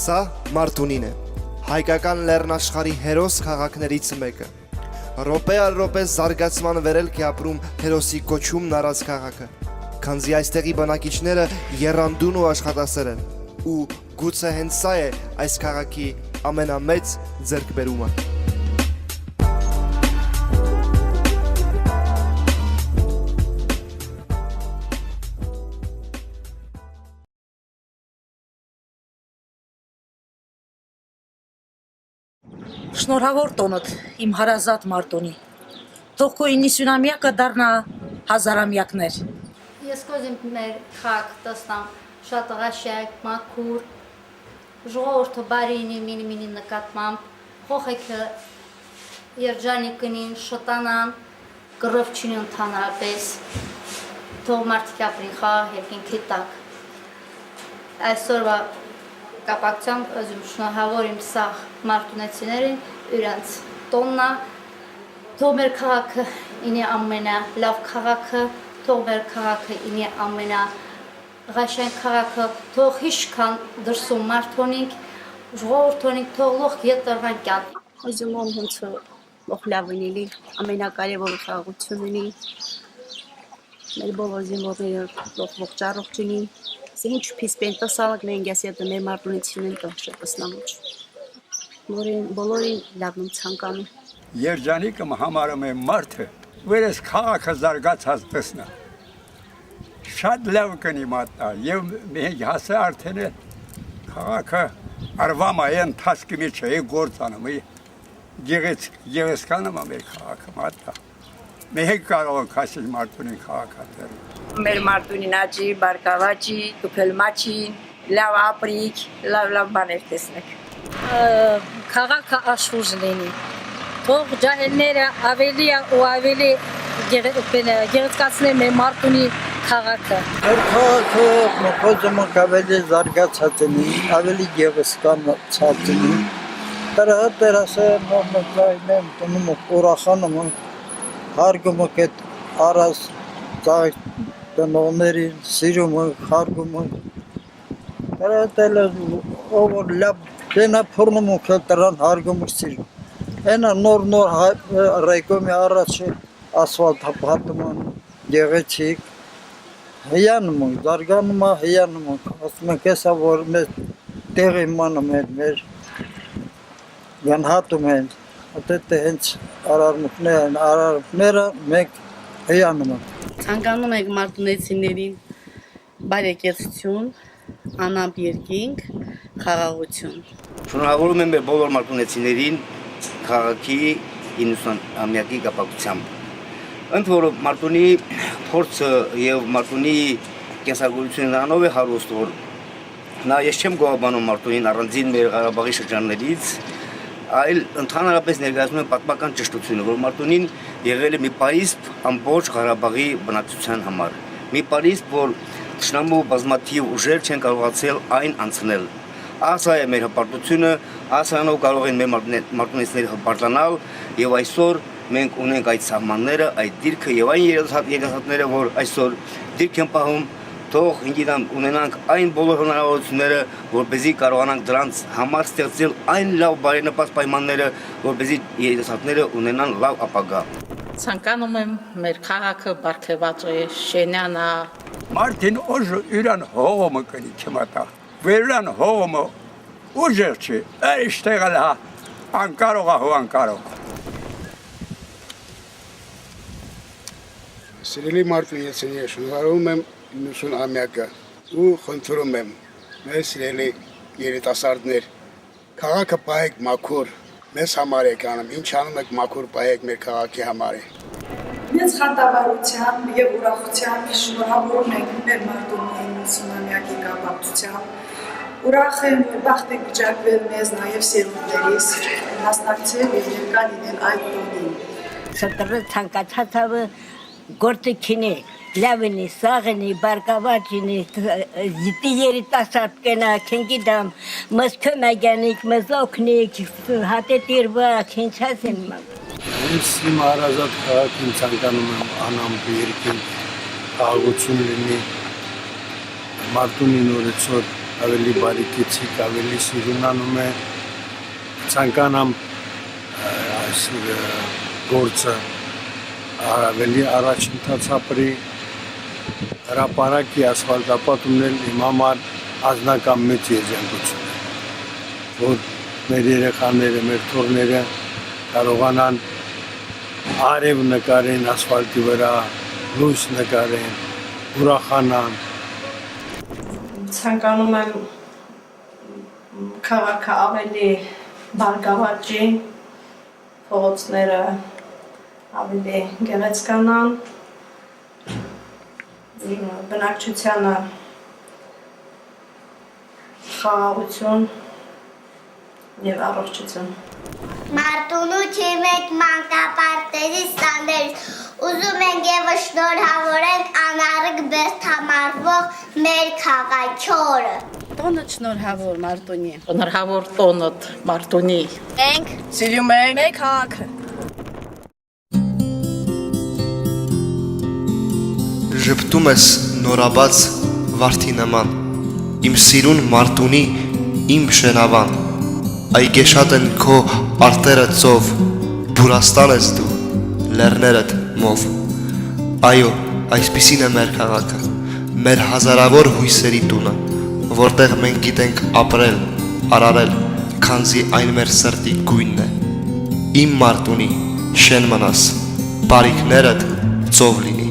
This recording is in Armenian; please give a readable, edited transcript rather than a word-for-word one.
Սա Մարտունին է, հայկական լեռնաշխարհի հերոս քաղաքներից մեկը։ Րոպե առ րոպե զարգացման վերելք է ապրում հերոսի կոչումն առած քաղաքը, քանզի այստեղի բնակիչները եռանդուն ու աշխատասեր են, ու գուցե հենց սա է այս քաղաքի ամենամեծ ձեռքբերումը։ Շնորհավոր տոնդ, իմ հարազատ Մարտունի, թող քո 90-ամյակը դառնա հազարամյակներ։ Ես կոզիմ մեր քաղաք տեսնամ շատ ղաշակ, մաքուր, ժողովուրդը բարի մինի նկատմամբ, փոխեքը երջանիկնին շտանան, կռվչին ընդհանրապես, թող մարդիկ ապրին խաղ երկինքի տակ։ Այսօրվա կապակցությամբ özüm շնորհավորիմ սաղ մարտունեցիներին իրենց տոննա, թող մեր քաղաքը ինի ամենա լավ քաղաքը, թող մեր քաղաքը ինի ամենա ղաշեն քաղաքը, թող հիշքան դրսում մարդոնիկ, ժողովրդոնիկ թող լող ետրվան կյան։ Ուզում եմ հենց լող լավնիլի, ամենակարևոր խաղաղություննի, մեր բոլոր զինվորները լող ողջարողջինի, Ինչ պիսպեն տասալակ մենք ասյատը մեր մարտունեցին են տոշը տսնամուչ։ Բոլորին լավնում ցանկանում։ Երջանիկը համարում է մարդը, որ այս քաղաքը զարգացած տեսնա։ Շատ լավ կնի մատնա, և մենք հասը արդեն է քաղաքը արվամա է ընթացքի մեջ է գործանում, գեղեցկանում է մեր քաղաքը մատնա։ Մենք կարող ենք ասել մարտունին քաղաքատերը։ Մեր մարտունին աճի, բարգավաճի, դուփելմաճի, լավ ապրիք, լավ բաներ տեսնեք։ Քաղաքը աշխուժ լինի, թող ջահելները ավելի ու ավելի գեղեցկացնեն մեր Մարտունի քաղաքը։ Մեր քաղաքը մոքոզում ավելի զարգացած լինի, ավելի գեղեցկացած լինի։ Դրասեն մոմոզայնեմ տնում ուրախանում հարգում կետ առած ծաղիկ տնողներին, սիրում ենք, հարգում ենք։ Դրատել ով լավ դենա փորնում ենք դրան հարգում ենք սիրում։ Հենա նոր ռայկոմի առաջը ասֆալտ հապատում են, գեղեցիկ։ Հիանում ենք, զարգանում է, հիանում ենք։ Ասում ենք հեսա, որ մեզ տեղի մանում են, մեր գանհատում են։ Ատետ հենց արարմուկները մենք հիանում ենք։ Ցանկանում ենք մարտունեցիներին բարեկեցություն, անամպ երկինք, խաղաղություն։ Շնորհավորում եմ մեր բոլոր մարտունեցիներին քաղաքի 90-ամյակի կապակցությամբ։ Ընդ որում Մարտունի փորձը եւ Մարտունի կենսագրությունը նրանով է հարուստ, որ նա ես չեմ գովաբանում Մարտունին առանձին մեր Ղարաբաղի շրջաններից, այլ ընդհանրապես ներկայացնում է պատմական ճշտությունը, որ Մարտունին եղել է մի պարիսպ ամբողջ Ղարաբաղի բնակչության համար։ Մի պարիսպ, որ թշնամու բազմաթիվ ուժեր չեն կարողացել այն անցնել։ Ասա է մեր հպարտությունը, ասանով կարող են մեր մարտունեցիները հպարտանալ եւ այսօր մենք ունենք այդ սահմանները, այդ դիրքը եւ այն երիտասարդները, որ այսօր դիրք են պահում, թող ինգիդամ ունենանք այն բոլոր հնարավորությունները, որպեսզի կարողանանք դրանց համար ստեղծել այն լավ բարենպաստ պայմանները, որպեսզի երիտասարդները ունենան լավ ապագա։ Ցանկանում եմ մեր քաղաքը բարգավաճ է, շենանա։ Մարտին օժը իրան հողոմը կնի չմատա, վերան հողոմը ուժեր չի, էշտեղել հա, անկարող հու անկարող։ Սիրելի մարտունեցիներ, շնորհավորում եմ 90-ամյակը ու խնդրում եմ մեր սիրելի երիտասարդներ, քաղաքը պահեք մաքուր, մեզ համար եք անում, ինչ անում եք մաքուր պահեք մեր քաղաքի համար է։ Մեծ խանդավառությամբ եւ ուրախությամբ շնորհավորում ենք մեր Մարտունի 90-ամյակի կապակցությամբ։ Ուրախ եմ, որ բախտ եք վիճակվել մեզ նաեւ սերունդերիս, մասնակցել եւ ներկա լինել այդ տոնին։ Ստրը ցանկացածը գործիքինի լավնի, սաղնի, բարգավաճինի, զիտի երիտասարդ կենա, քենգիդամ, մս կոմագյանիկ, մս օգնիկ, հատետիրվակ, ինչ ասեմ։ Ինձ իմ հարազատ քաղաքին ցանկանում եմ անամպ երկինք, խաղաղություն լինի, Մարտունին օրեցօր ավելի բարեկեցիկ, ավելի սիրունանում է, ցանկանամ այս գործը ավելի առաջընթաց ապրի, հրապարակի ասֆալտապատումն էլ իմ համար անձնական մեծ երջանկություն է, որ մեր երեխաները, մեր թոռները կարողանան արև նկարեն ասֆալտի վրա, լույս նկարեն, ուրախանան։ Ցանկանում եմ քաղաքը ավելի բարգավաճի, փողոցները ավելի գեղեցկանան, բնակչությանը խաղաղություն եւ առողջություն։ Մարտունու չի մեկ մանկապարտեզի ստանդերից, ուզում ենք և շնորհավորենք անառիկ բերտ համարվող մեր քաղաքյորը։ Տոնդ շնորհավոր Մարտունի։ Շնորհավոր տոնդ Մարտունի։ Ենք սիրում ենք մեր քաղաքը։ Ժպտում ես նորաբաց վարդի նման, իմ սիրուն Մարտունի, իմ շենավան, այգեշատ են քո արտերը ծով, բուրաստան ես դու, լեռներդ մով։ Այո, այսպիսին է մեր քաղաքը, մեր հազարավոր հույսերի տունը, որտեղ մենք գիտենք ապրել, արարել, քանզի այն մեր սրտի գույնն է։ Իմ Մարտունի, շեն մնաս, բարիքներդ ծով լինի։